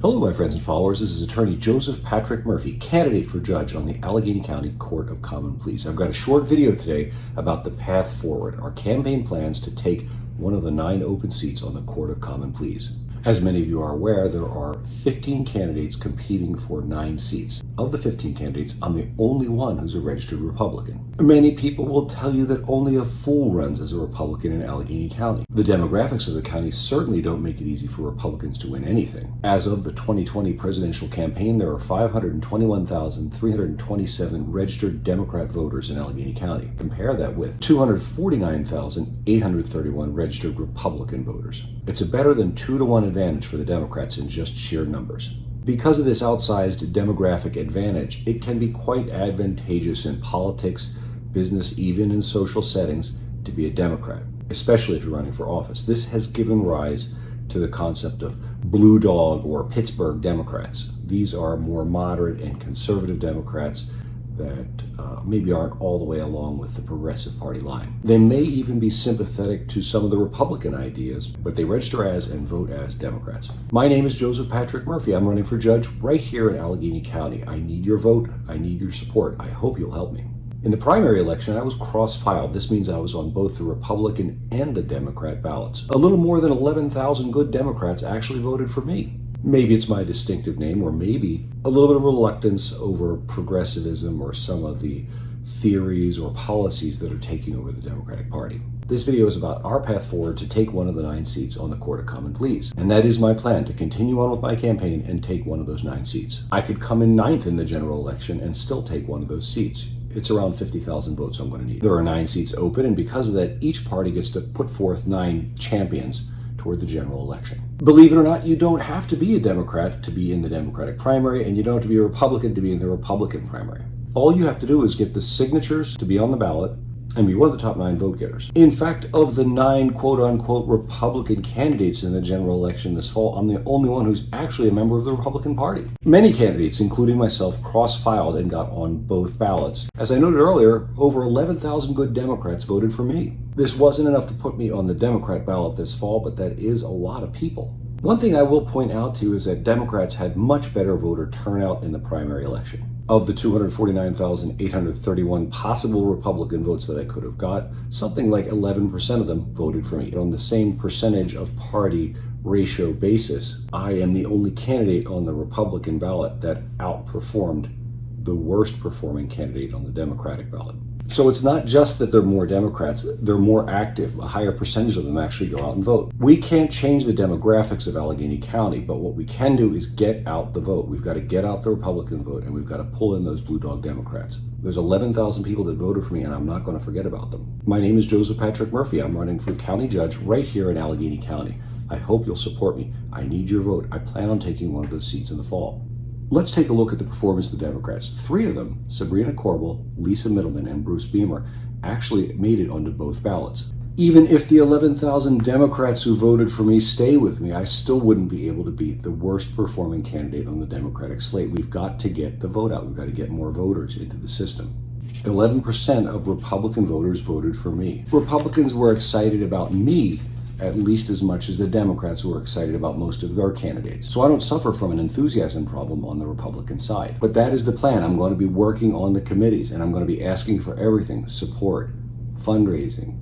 Hello, my friends and followers. This is attorney Joseph Patrick Murphy, candidate for judge on the Allegheny County Court of Common Pleas. I've got a short video today about the path forward, our campaign plans to take one of the 9 open seats on the Court of Common Pleas. As many of you are aware, there are 15 candidates competing for 9 seats. Of the 15 candidates, I'm the only one who's a registered Republican. Many people will tell you that only a fool runs as a Republican in Allegheny County. The demographics of the county certainly don't make it easy for Republicans to win anything. As of the 2020 presidential campaign, there are 521,327 registered Democrat voters in Allegheny County. Compare that with 249,831 registered Republican voters. It's a better than 2-to-1 advantage for the Democrats in just sheer numbers. Because of this outsized demographic advantage, it can be quite advantageous in politics, business, even in social settings to be a Democrat, especially if you're running for office. This has given rise to the concept of blue dog or Pittsburgh Democrats. These are more moderate and conservative Democrats that maybe aren't all the way along with the Progressive Party line. They may even be sympathetic to some of the Republican ideas, but they register as and vote as Democrats. My name is Joseph Patrick Murphy. I'm running for judge right here in Allegheny County. I need your vote. I need your support. I hope you'll help me. In the primary election, I was cross-filed. This means I was on both the Republican and the Democrat ballots. A little more than 11,000 good Democrats actually voted for me. Maybe it's my distinctive name, or maybe a little bit of reluctance over progressivism or some of the theories or policies that are taking over the Democratic Party. This video is about our path forward to take one of the 9 seats on the Court of Common Pleas. And that is my plan, to continue on with my campaign and take one of those 9 seats. I could come in 9th in the general election and still take one of those seats. It's around 50,000 votes I'm going to need. There are 9 seats open, and because of that, each party gets to put forth 9 champions toward the general election. Believe it or not, you don't have to be a Democrat to be in the Democratic primary, and you don't have to be a Republican to be in the Republican primary. All you have to do is get the signatures to be on the ballot and be one of the top 9 vote getters. In fact, of the 9 quote-unquote Republican candidates in the general election this fall, I'm the only one who's actually a member of the Republican Party. Many candidates, including myself, cross-filed and got on both ballots. As I noted earlier, over 11,000 good Democrats voted for me. This wasn't enough to put me on the Democrat ballot this fall, but that is a lot of people. One thing I will point out to you is that Democrats had much better voter turnout in the primary election. Of the 249,831 possible Republican votes that I could have got, something like 11% of them voted for me. On the same percentage of party ratio basis, I am the only candidate on the Republican ballot that outperformed the worst performing candidate on the Democratic ballot. So it's not just that they're more Democrats, they're more active. A higher percentage of them actually go out and vote. We can't change the demographics of Allegheny County, but what we can do is get out the vote. We've got to get out the Republican vote, and we've got to pull in those blue dog Democrats. There's 11,000 people that voted for me, and I'm not going to forget about them. My name is Joseph Patrick Murphy. I'm running for county judge right here in Allegheny County. I hope you'll support me. I need your vote. I plan on taking one of those seats in the fall. Let's take a look at the performance of the Democrats. 3 of them, Sabrina Corbel, Lisa Middleman, and Bruce Beamer, actually made it onto both ballots. Even if the 11,000 Democrats who voted for me stay with me, I still wouldn't be able to beat the worst performing candidate on the Democratic slate. We've got to get the vote out. We've got to get more voters into the system. 11% of Republican voters voted for me. Republicans were excited about me at least as much as the Democrats were excited about most of their candidates. So I don't suffer from an enthusiasm problem on the Republican side. But that is the plan. I'm going to be working on the committees, and I'm going to be asking for everything: support, fundraising,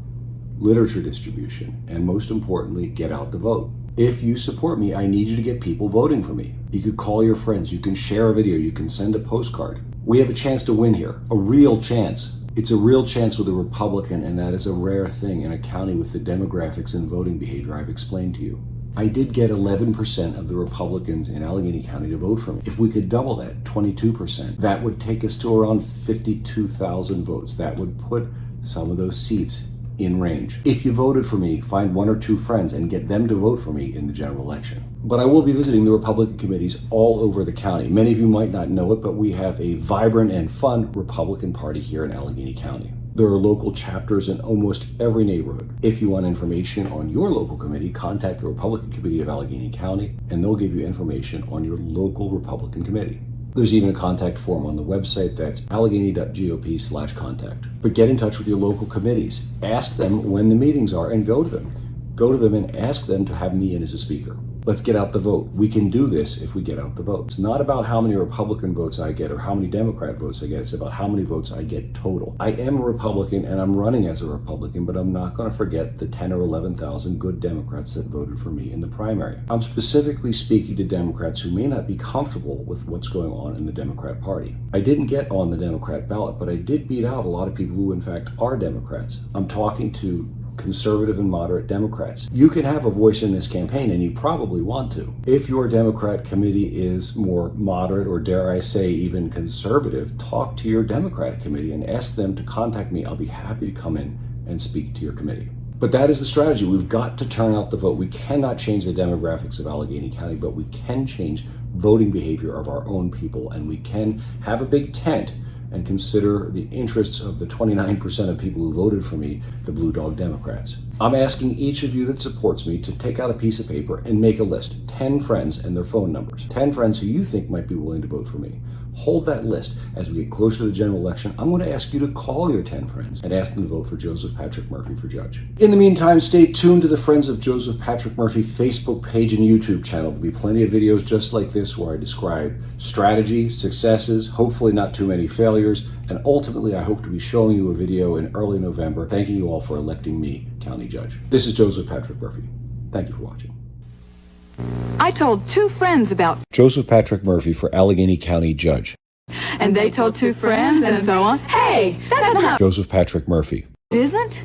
literature distribution, and most importantly, get out the vote. If you support me, I need you to get people voting for me. You could call your friends, you can share a video, you can send a postcard. We have a chance to win here, a real chance. It's a real chance with a Republican, and that is a rare thing in a county with the demographics and voting behavior I've explained to you. I did get 11% of the Republicans in Allegheny County to vote for me. If we could double that, 22%, that would take us to around 52,000 votes. That would put some of those seats in range. If you voted for me, find 1 or 2 friends and get them to vote for me in the general election. But I will be visiting the Republican committees all over the county. Many of you might not know it, but we have a vibrant and fun Republican Party here in Allegheny County. There are local chapters in almost every neighborhood. If you want information on your local committee, contact the Republican Committee of Allegheny County, and they'll give you information on your local Republican committee. There's even a contact form on the website. That's allegheny.gop/contact. But get in touch with your local committees. Ask them when the meetings are and go to them. Go to them and ask them to have me in as a speaker. Let's get out the vote. We can do this if we get out the vote. It's not about how many Republican votes I get or how many Democrat votes I get. It's about how many votes I get total. I am a Republican and I'm running as a Republican, but I'm not going to forget the 10 or 11,000 good Democrats that voted for me in the primary. I'm specifically speaking to Democrats who may not be comfortable with what's going on in the Democrat Party. I didn't get on the Democrat ballot, but I did beat out a lot of people who in fact are Democrats. I'm talking to conservative and moderate Democrats. You can have a voice in this campaign, and you probably want to. If your Democrat committee is more moderate, or dare I say even conservative, talk to your Democratic committee and ask them to contact me. I'll be happy to come in and speak to your committee. But that is the strategy. We've got to turn out the vote. We cannot change the demographics of Allegheny County, but we can change voting behavior of our own people, and we can have a big tent and consider the interests of the 29% of people who voted for me, the Blue Dog Democrats. I'm asking each of you that supports me to take out a piece of paper and make a list. 10 friends and their phone numbers. 10 friends who you think might be willing to vote for me. Hold that list. As we get closer to the general election, I'm going to ask you to call your 10 friends and ask them to vote for Joseph Patrick Murphy for judge. In the meantime, stay tuned to the Friends of Joseph Patrick Murphy Facebook page and YouTube channel. There'll be plenty of videos just like this where I describe strategy, successes, hopefully not too many failures, and ultimately I hope to be showing you a video in early November thanking you all for electing me county judge. This is Joseph Patrick Murphy. Thank you for watching. I told 2 friends about Joseph Patrick Murphy for Allegheny County Judge. and they told 2 friends and so on. Hey, that's not Joseph Patrick Murphy. it isn't.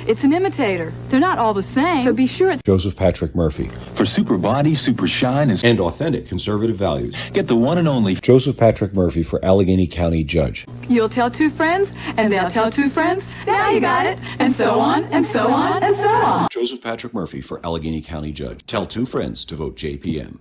It's an imitator. They're not all the same. So be sure it's Joseph Patrick Murphy. For super body, super shine, And authentic conservative values. get the one and only Joseph Patrick Murphy for Allegheny County Judge. you'll tell 2 friends and they'll tell 2 friends. Now you got it. And so on and so on and so on. Joseph Patrick Murphy for Allegheny County Judge. Tell 2 friends to vote JPM.